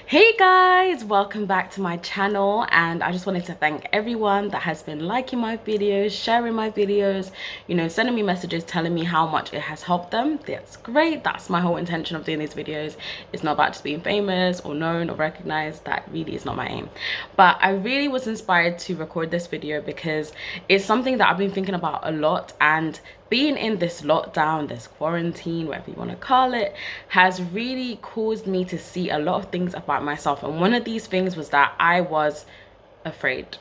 Hey guys, welcome back to my channel, and I just wanted to thank everyone that has been liking my videos, sharing my videos, sending me messages telling me how much it has helped them. That's great. That's my whole intention of doing these videos. It's not about just being famous or known or recognized. That really is not my aim. But I really was inspired to record this video because it's something that I've been thinking about a lot, and being in this lockdown, this quarantine, whatever you want to call it, has really caused me to see a lot of things about myself. And one of these things was that I was afraid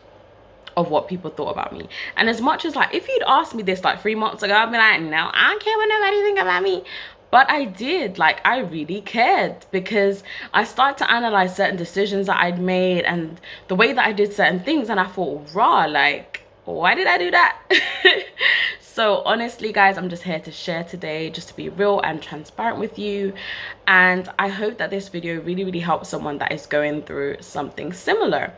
of what people thought about me. And as much as, like, if you'd asked me this like 3 months ago, I'd be like, no, I don't care what nobody think about me. But I did, like, I really cared, because I started to analyze certain decisions that I'd made and the way that I did certain things, and I thought, raw, like, why did I do that? So honestly guys, I'm just here to share today, just to be real and transparent with you, and I hope that this video really helps someone that is going through something similar.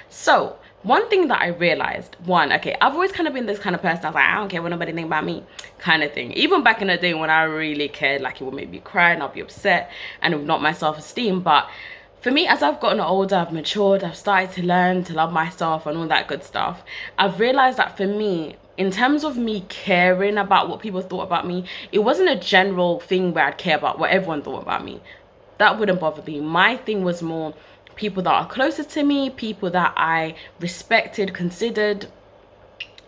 So one thing that I realized, okay, I've always kind of been this kind of person. I was like, I don't care what nobody think about me, kind of thing. Even back in the day when I really cared, like, it would make me cry and I'll be upset and it would knock my self-esteem. But for me, as I've gotten older, I've matured, I've started to learn to love myself and all that good stuff. I've realized that for me, in terms of me caring about what people thought about me, it wasn't a general thing where I'd care about what everyone thought about me. That wouldn't bother me. My thing was more people that are closest to me, people that I respected, considered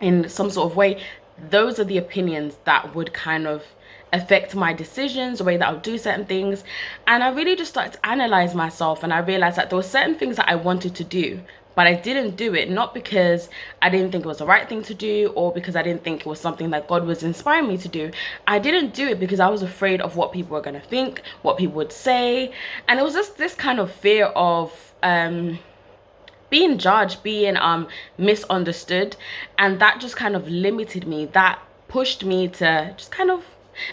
in some sort of way. Those are the opinions that would kind of affect my decisions, the way that I'll do certain things. And I really just started to analyze myself, and I realized that there were certain things that I wanted to do, but I didn't do it, not because I didn't think it was the right thing to do or because I didn't think it was something that God was inspiring me to do. I didn't do it because I was afraid of what people were going to think, what people would say. And it was just this kind of fear of being judged, being misunderstood. And that just kind of limited me. That pushed me to just kind of,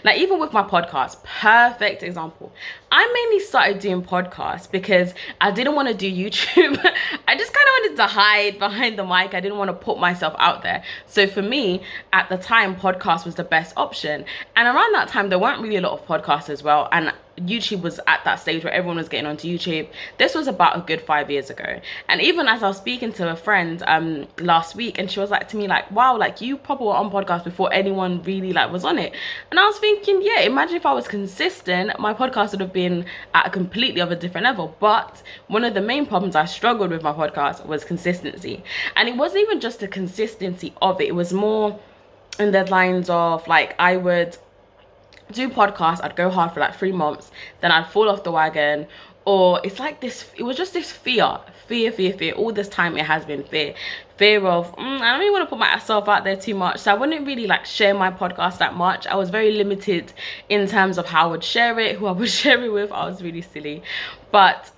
like, even with my podcast, perfect example. I mainly started doing podcasts because I didn't want to do YouTube. I just kind of wanted to hide behind the mic. I didn't want to put myself out there. So for me, at the time, podcast was the best option. And around that time, there weren't really a lot of podcasts as well. And YouTube was at that stage where everyone was getting onto YouTube. This was about a good 5 years ago. And even as I was speaking to a friend last week, and she was like to me, like, wow, like, you probably were on podcasts before anyone really like was on it. And I was thinking, yeah, imagine if I was consistent, my podcast would have been at a completely of a different level. But one of the main problems I struggled with my podcast was consistency. And it wasn't even just the consistency of it. It was more in the lines of, like, I would do podcasts, I'd go hard for like 3 months, then I'd fall off the wagon. Or it's like this, it was just this fear. All this time it has been fear of I don't really want to put myself out there too much, so I wouldn't really like share my podcast that much. I was very limited in terms of how I would share it, who I would share it with. I was really silly. But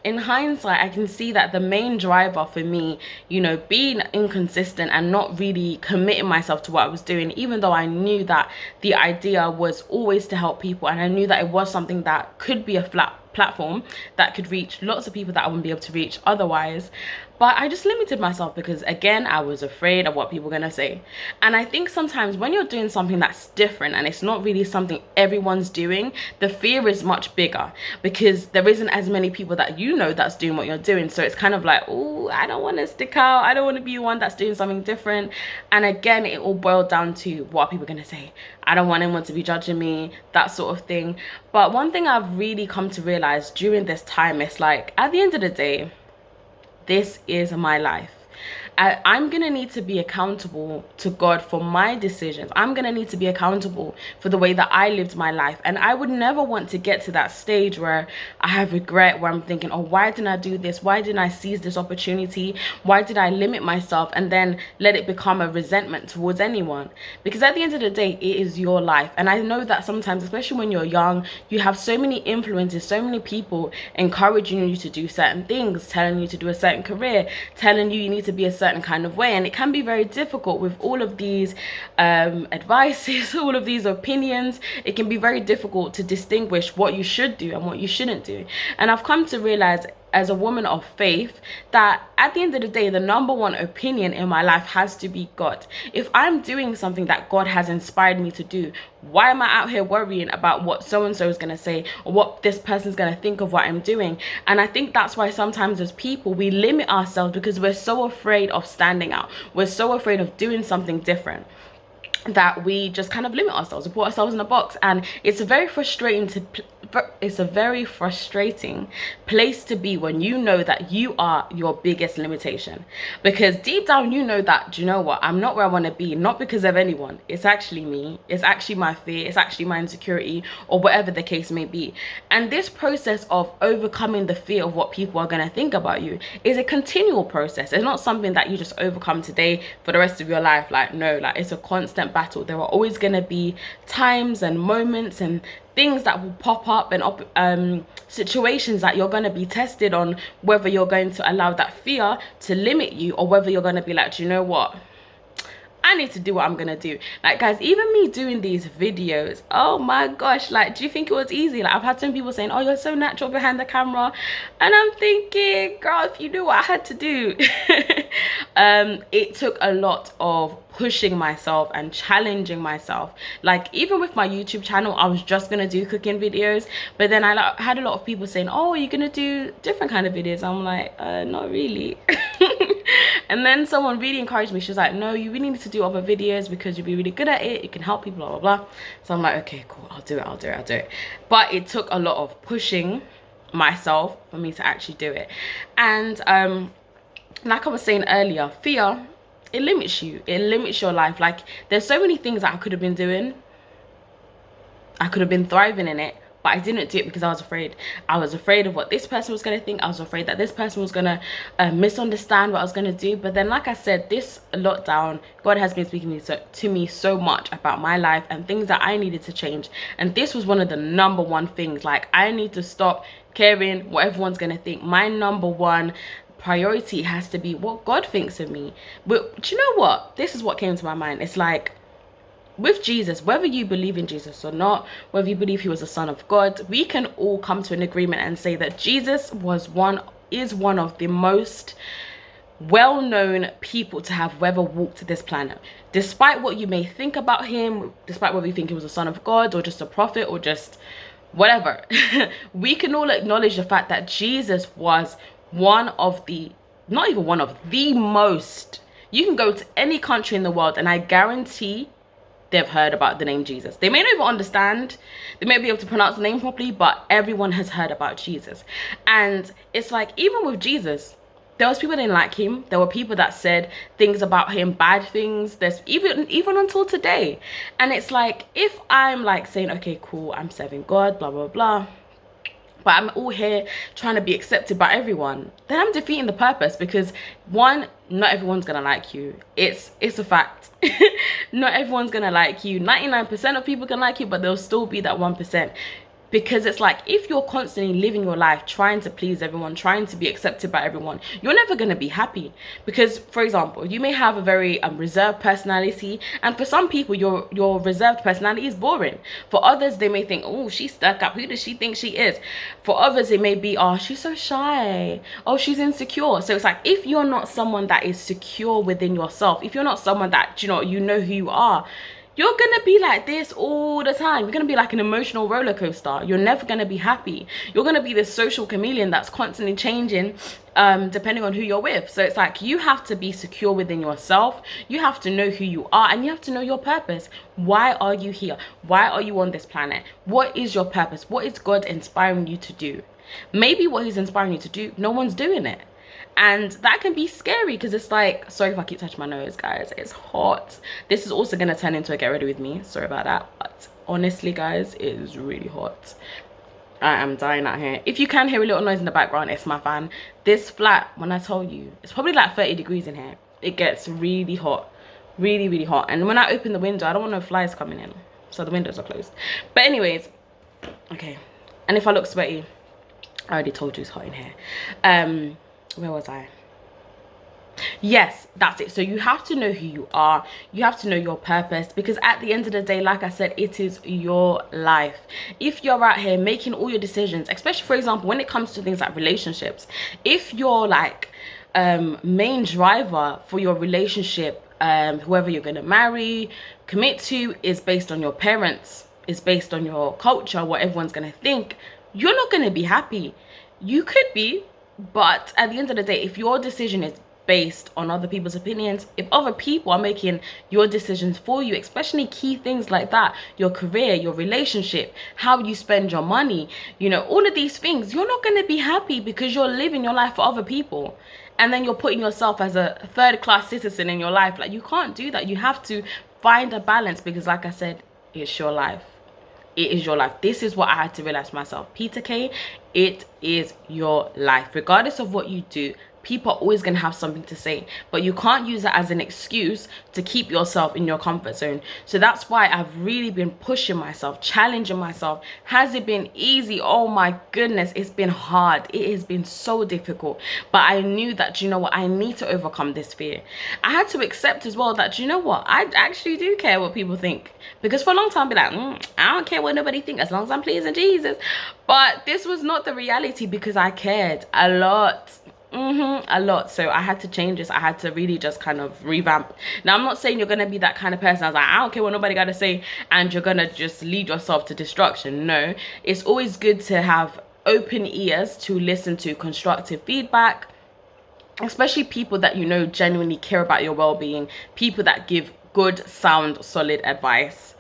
in hindsight, I can see that the main driver for me, being inconsistent and not really committing myself to what I was doing, even though I knew that the idea was always to help people, and I knew that it was something that could be a flat platform that could reach lots of people that I wouldn't be able to reach otherwise. But I just limited myself because, again, I was afraid of what people were gonna say. And I think sometimes when you're doing something that's different and it's not really something everyone's doing, the fear is much bigger because there isn't as many people that that's doing what you're doing. So it's kind of like, oh, I don't want to stick out, I don't want to be one that's doing something different. And again, it all boiled down to, what are people gonna say? I don't want anyone to be judging me, that sort of thing. But one thing I've really come to realize during this time is, like, at the end of the day, this is my life. I'm gonna need to be accountable to God for my decisions. I'm gonna need to be accountable for the way that I lived my life. And I would never want to get to that stage where I have regret, where I'm thinking, oh, why didn't I do this? Why didn't I seize this opportunity? Why did I limit myself and then let it become a resentment towards anyone? Because at the end of the day, it is your life. And I know that sometimes, especially when you're young, you have so many influences, so many people encouraging you to do certain things, telling you to do a certain career, telling you need to be a certain kind of way. And it can be very difficult with all of these advices, all of these opinions. It can be very difficult to distinguish what you should do and what you shouldn't do. And I've come to realize as a woman of faith, that at the end of the day, the number one opinion in my life has to be God. If I'm doing something that God has inspired me to do, why am I out here worrying about what so-and-so is going to say or what this person's going to think of what I'm doing? And I think that's why sometimes as people, we limit ourselves because we're so afraid of standing out. We're so afraid of doing something different that we just kind of limit ourselves, we put ourselves in a box. And it's a very frustrating place to be when you know that you are your biggest limitation, because deep down you know that, do you know what, I'm not where I want to be, not because of anyone, it's actually me, it's actually my fear, it's actually my insecurity, or whatever the case may be. And this process of overcoming the fear of what people are going to think about you is a continual process. It's not something that you just overcome today for the rest of your life. Like, no, like, it's a constant battle. There are always going to be times and moments and things that will pop up, and situations that you're going to be tested on, whether you're going to allow that fear to limit you or whether you're going to be like, do you know what, I need to do what I'm gonna do. Like, guys, even me doing these videos, oh my gosh, like, do you think it was easy? Like, I've had some people saying, oh, you're so natural behind the camera, and I'm thinking, girl, if you knew what I had to do. It took a lot of pushing myself and challenging myself. Like, even with my YouTube channel, I was just gonna do cooking videos, but then I had a lot of people saying, oh, you're gonna do different kind of videos. I'm like, not really. And then someone really encouraged me. She was like, no, you really need to do other videos because you'll be really good at it, you can help people, blah blah blah. So I'm like, okay, cool, I'll do it. But it took a lot of pushing myself for me to actually do it. And like I was saying earlier, fear, it limits you, it limits your life. Like, there's so many things that I could have been doing, I could have been thriving in it, but I didn't do it because I was afraid. I was afraid of what this person was going to think. I was afraid that this person was going to misunderstand what I was going to do. But then, like I said, this lockdown, God has been speaking to me so much about my life and things that I needed to change. And this was one of the number one things. Like, I need to stop caring what everyone's going to think. My number one priority has to be what God thinks of me. But do you know what? This is what came to my mind. It's like, with Jesus, whether you believe in Jesus or not, whether you believe he was the Son of God, we can all come to an agreement and say that Jesus is one of the most well-known people to have ever walked this planet. Despite what you may think about him, despite whether you think he was a son of God or just a prophet or just whatever, we can all acknowledge the fact that Jesus was one of the, not even one of the most, you can go to any country in the world and I guarantee they've heard about the name Jesus. They may not even understand, they may be able to pronounce the name properly, but everyone has heard about Jesus. And it's like, even with Jesus, there was people that didn't like him. There were people that said things about him, bad things. There's even until today. And it's like, if I'm like saying, okay, cool, I'm serving God, blah blah blah, but I'm all here trying to be accepted by everyone, then I'm defeating the purpose. Because one, not everyone's gonna like you. It's a fact. Not everyone's gonna like you. 99% of people can like you, but there'll still be that 1%. Because it's like, if you're constantly living your life trying to please everyone, trying to be accepted by everyone, you're never going to be happy. Because, for example, you may have a very reserved personality, and for some people your reserved personality is boring. For others, they may think, oh, she's stuck up, who does she think she is? For others, it may be, oh, she's so shy, oh, she's insecure. So it's like, if you're not someone that is secure within yourself, if you're not someone that, you know who you are, you're gonna be like this all the time. You're gonna be like an emotional roller coaster. You're never gonna be happy. You're gonna be this social chameleon that's constantly changing depending on who you're with. So it's like, you have to be secure within yourself. You have to know who you are, and you have to know your purpose. Why are you here? Why are you on this planet? What is your purpose? What is God inspiring you to do? Maybe what he's inspiring you to do, no one's doing it. And that can be scary, because it's like, sorry if I keep touching my nose, guys, it's hot. This is also going to turn into a get ready with me, sorry about that, but honestly, guys, it is really hot. I am dying out here. If you can hear a little noise in the background, it's my fan. This flat, when I told you, it's probably like 30 degrees in here. It gets really hot, really, really hot. And when I open the window, I don't want no flies coming in, so the windows are closed. But anyways, okay, and if I look sweaty, I already told you it's hot in here. Where was I? Yes, that's it. So you have to know who you are. You have to know your purpose, because at the end of the day, like I said, it is your life. If you're out here making all your decisions, especially for example when it comes to things like relationships, if you're like main driver for your relationship, whoever you're going to marry, commit to, is based on your parents, is based on your culture, what everyone's going to think, you're not going to be happy. You could be, but at the end of the day, if your decision is based on other people's opinions, if other people are making your decisions for you, especially key things like that, your career, your relationship, how you spend your money, you know, all of these things, you're not going to be happy because you're living your life for other people. And then you're putting yourself as a third-class citizen in your life. Like, you can't do that. You have to find a balance, because like I said, it's your life. It is your life. This is what I had to realize myself. Peter Kay, it is your life. Regardless of what you do, people are always going to have something to say, but you can't use it as an excuse to keep yourself in your comfort zone. So that's why I've really been pushing myself, challenging myself. Has it been easy? Oh my goodness, it's been hard. It has been so difficult, but I knew that, you know what, I need to overcome this fear. I had to accept as well that, you know what, I actually do care what people think, because for a long time I'd be like, I don't care what nobody thinks as long as I'm pleasing Jesus. But this was not the reality, because I cared a lot. A lot. So I had to change this. I had to really just kind of revamp. Now, I'm not saying you're gonna be that kind of person. I was like, I don't care what nobody gotta say, and you're gonna just lead yourself to destruction. No, it's always good to have open ears to listen to constructive feedback, especially people that you know genuinely care about your well-being, people that give good, sound, solid advice.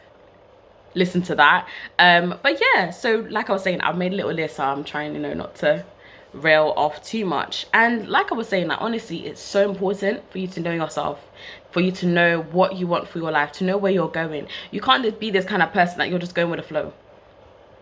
Listen to that. But yeah, so like I was saying, I've made a little list, so I'm trying, you know, not to rail off too much. And like I was saying, like, honestly, it's so important for you to know yourself, for you to know what you want for your life, to know where you're going. You can't just be this kind of person that you're just going with the flow.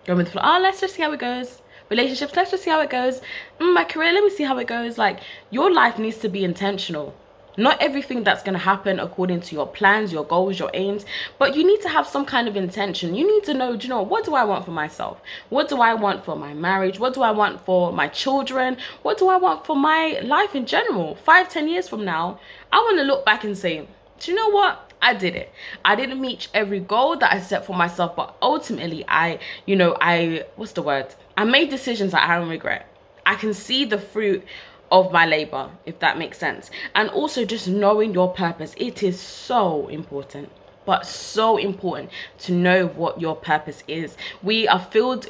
Going with the flow. Oh, let's just see how it goes. Relationships, let's just see how it goes. My career, let me see how it goes. Like, your life needs to be intentional. Not everything that's going to happen according to your plans, your goals, your aims, but you need to have some kind of intention. You need to know, do you know, what do I want for myself? What do I want for my marriage? What do I want for my children? What do I want for my life in general? 5-10 years from now, I want to look back and say, do you know what? I did it. I didn't meet every goal that I set for myself, but ultimately I made decisions that I don't regret. I can see the fruit of my labor, if that makes sense. And also just knowing your purpose. It is so important, but so important to know what your purpose is. We are filled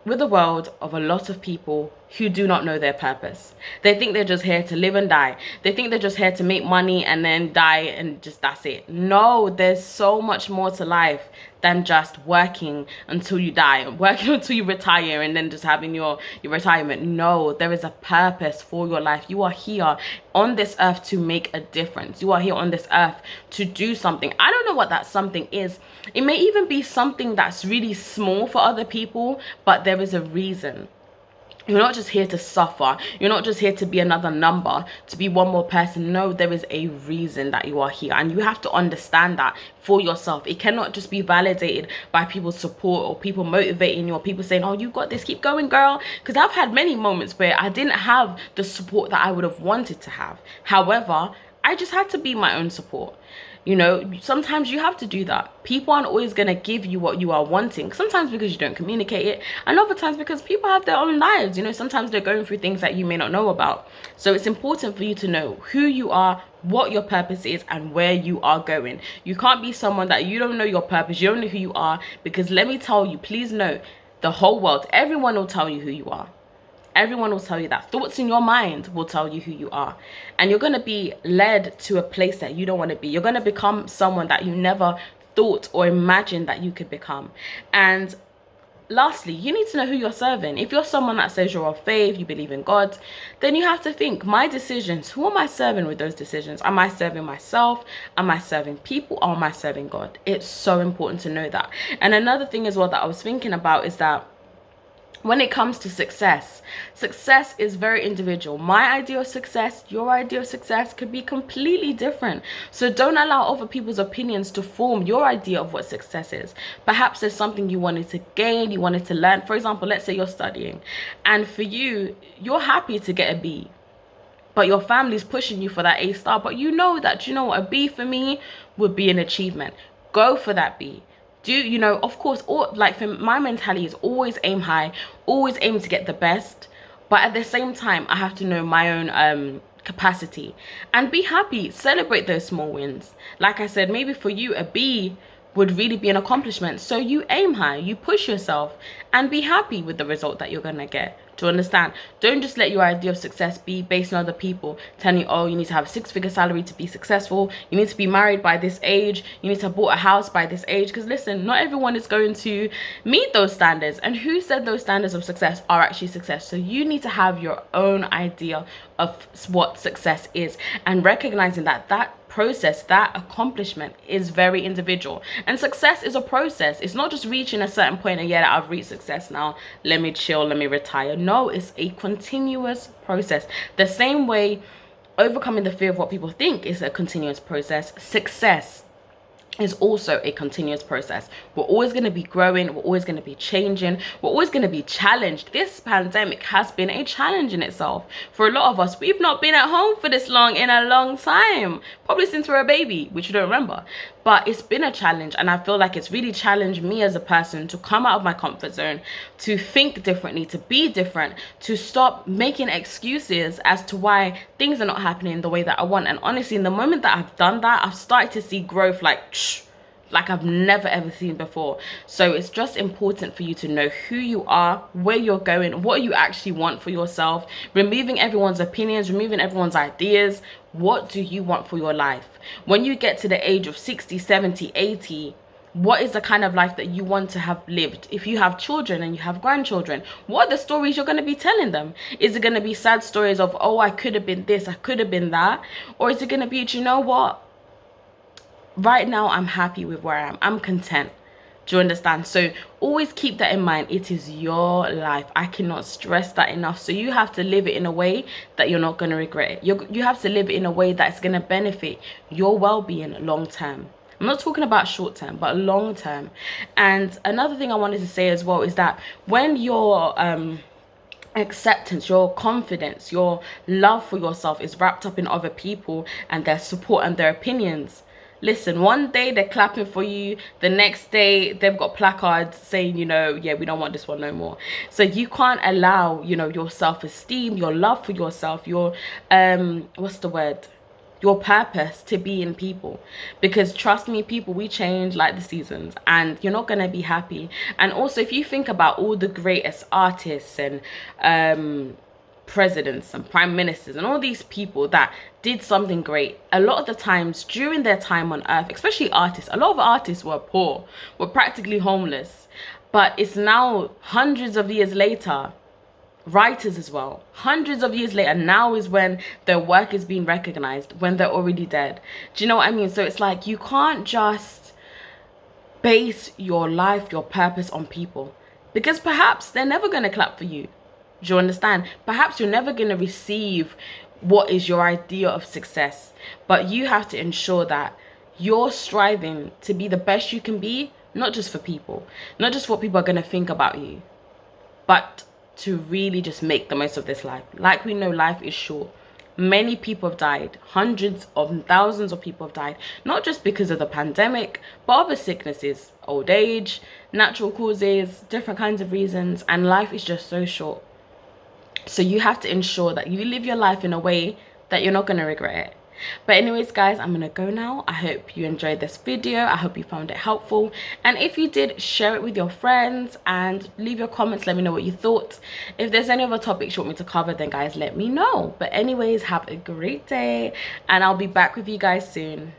with a world of a lot of people who do not know their purpose. They think they're just here to live and die. They think they're just here to make money and then die, and just that's it. No, there's so much more to life than just working until you die, working until you retire, and then just having your retirement. No, there is a purpose for your life. You are here on this earth to make a difference. You are here on this earth to do something. I don't know what that something is. It may even be something that's really small for other people, but there is a reason. You're not just here to suffer. You're not just here to be another number, to be one more person. No, there is a reason that you are here, and you have to understand that for yourself. It cannot just be validated by people's support or people motivating you or people saying, oh, you got this, keep going, girl. Because I've had many moments where I didn't have the support that I would have wanted to have. However, I just had to be my own support. You know, sometimes you have to do that. People aren't always going to give you what you are wanting. Sometimes because you don't communicate it, and other times because people have their own lives. You know, sometimes they're going through things that you may not know about. So it's important for you to know who you are, what your purpose is, and where you are going. You can't be someone that you don't know your purpose, you don't know who you are, because let me tell you, please know, the whole world, everyone will tell you who you are. Everyone will tell you that. Thoughts in your mind will tell you who you are. And you're going to be led to a place that you don't want to be. You're going to become someone that you never thought or imagined that you could become. And lastly, you need to know who you're serving. If you're someone that says you're of faith, you believe in God, then you have to think, my decisions, who am I serving with those decisions? Am I serving myself? Am I serving people? Or am I serving God? It's so important to know that. And another thing as well that I was thinking about is that when it comes to success is very individual. My idea of success, your idea of success could be completely different. So don't allow other people's opinions to form your idea of what success is. Perhaps there's something you wanted to gain, you wanted to learn. For example, let's say you're studying, and for you, you're happy to get a B. but your family's pushing you for that A star, but you know that, you know what, a B for me would be an achievement. Go for that B. Do, you know, of course, all, like, for my mentality is always aim high, always aim to get the best, but at the same time I have to know my own capacity and be happy, celebrate those small wins. Like I said, maybe for you a B would really be an accomplishment, so you aim high, you push yourself, and be happy with the result that you're gonna get. Do you understand? Don't just let your idea of success be based on other people telling you, oh, you need to have a 6-figure salary to be successful, you need to be married by this age, you need to have bought a house by this age. Because listen, not everyone is going to meet those standards, and who said those standards of success are actually success? So you need to have your own idea of what success is, and recognizing that that process, that accomplishment is very individual, and success is a process. It's not just reaching a certain point and yeah, I've reached success now, let me chill, let me retire. No, it's a continuous process. The same way overcoming the fear of what people think is a continuous process, success is also a continuous process. We're always going to be growing, we're always going to be changing, we're always going to be challenged. This pandemic has been a challenge in itself. For a lot of us, we've not been at home for this long in a long time, probably since we're a baby, which you don't remember. But it's been a challenge, and I feel like it's really challenged me as a person to come out of my comfort zone, to think differently, to be different, to stop making excuses as to why things are not happening the way that I want. And honestly, in the moment that I've done that, I've started to see growth like I've never ever seen before. So it's just important for you to know who you are, where you're going, what you actually want for yourself, removing everyone's opinions, removing everyone's ideas. What do you want for your life? When you get to the age of 60, 70, 80, what is the kind of life that you want to have lived? If you have children and you have grandchildren, what are the stories you're going to be telling them? Is it going to be sad stories of, oh, I could have been this, I could have been that? Or is it going to be, do you know what? Right now, I'm happy with where I am. I'm content. Do you understand? So always keep that in mind. It is your life. I cannot stress that enough. So you have to live it in a way that you're not going to regret it. You have to live it in a way that's going to benefit your well-being long term. I'm not talking about short term, but long term. And another thing I wanted to say as well is that when your acceptance, your confidence, your love for yourself is wrapped up in other people and their support and their opinions, listen, one day they're clapping for you, the next day they've got placards saying, you know, yeah, we don't want this one no more. So you can't allow, you know, your self-esteem, your love for yourself, your your purpose to be in people. Because trust me, people, we change like the seasons, and you're not going to be happy. And also, if you think about all the greatest artists and presidents and prime ministers and all these people that did something great, a lot of the times during their time on earth, especially artists, a lot of artists were poor, were practically homeless. But it's now hundreds of years later, writers as well, hundreds of years later, now is when their work is being recognized, when they're already dead. Do you know what I mean? So it's like, you can't just base your life, your purpose on people, because perhaps they're never going to clap for you. Do you understand? Perhaps you're never going to receive what is your idea of success, but you have to ensure that you're striving to be the best you can be, not just for people, not just what people are going to think about you, but to really just make the most of this life. Like we know, life is short. Many people have died, hundreds of thousands of people have died, not just because of the pandemic, but other sicknesses, old age, natural causes, different kinds of reasons, and life is just so short. So you have to ensure that you live your life in a way that you're not going to regret it. But anyways, guys, I'm going to go now. I hope you enjoyed this video. I hope you found it helpful. And if you did, share it with your friends and leave your comments. Let me know what you thought. If there's any other topics you want me to cover, then guys, let me know. But anyways, have a great day, and I'll be back with you guys soon.